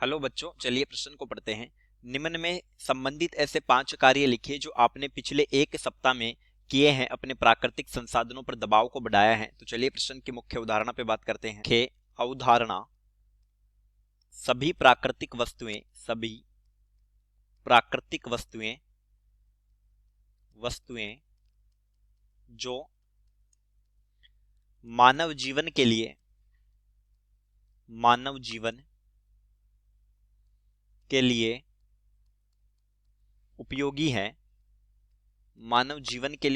Hello बच्चों, चलिए प्रश्न को पढ़ते हैं। निम्न में संबंधित ऐसे 5 कार्य लिखिए जो आपने पिछले एक सप्ताह में किए हैं, अपने प्राकृतिक संसाधनों पर दबाव को बढ़ाया है। तो चलिए प्रश्न की मुख्य अवधारणा पे बात करते हैं। मुख्य अवधारणा: सभी प्राकृतिक वस्तुएं जो मानव जीवन के लिए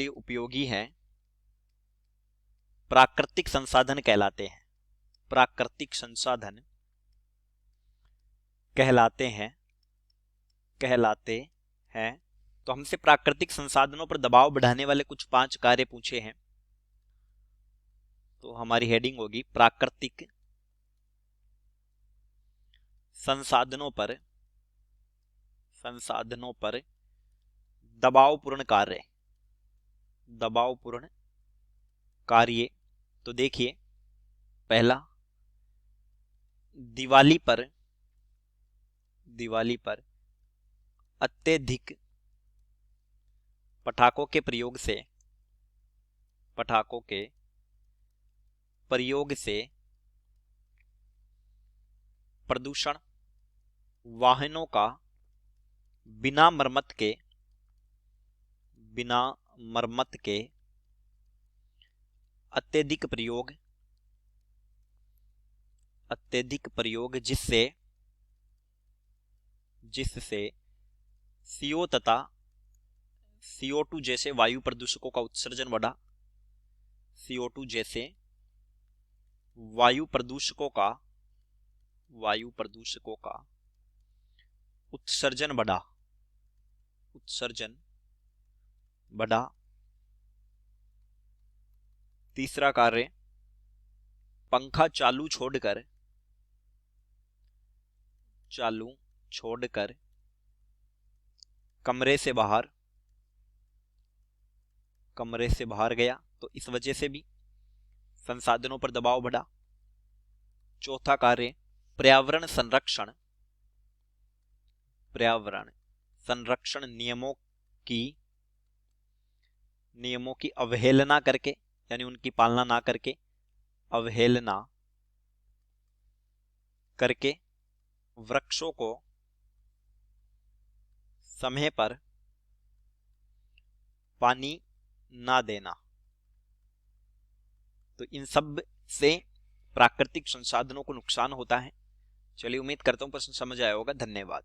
उपयोगी है, प्राकृतिक संसाधन कहलाते हैं। तो हमसे प्राकृतिक संसाधनों पर दबाव बढ़ाने वाले कुछ 5 कार्य पूछे हैं। तो हमारी हेडिंग होगी प्राकृतिक संसाधनों पर दबावपूर्ण कार्य। तो देखिए, पहला, दिवाली पर अत्यधिक पटाखों के प्रयोग से प्रदूषण, वाहनों का बिना मरम्मत के अत्यधिक प्रयोग जिससे CO तथा CO2 जैसे वायु प्रदूषकों का उत्सर्जन बढ़ा। CO2 जैसे वायु प्रदूषकों का उत्सर्जन बढ़ा। तीसरा कार्य, पंखा चालू छोड़कर कमरे से बाहर गया। तो इस वजह से भी संसाधनों पर दबाव बढ़ा। चौथा कार्य, पर्यावरण संरक्षण नियमों की अवहेलना करके, यानी उनकी पालना ना करके वृक्षों को समय पर पानी ना देना। तो इन सब से प्राकृतिक संसाधनों को नुकसान होता है। चलिए, उम्मीद करता हूं प्रश्न समझ आया होगा। धन्यवाद।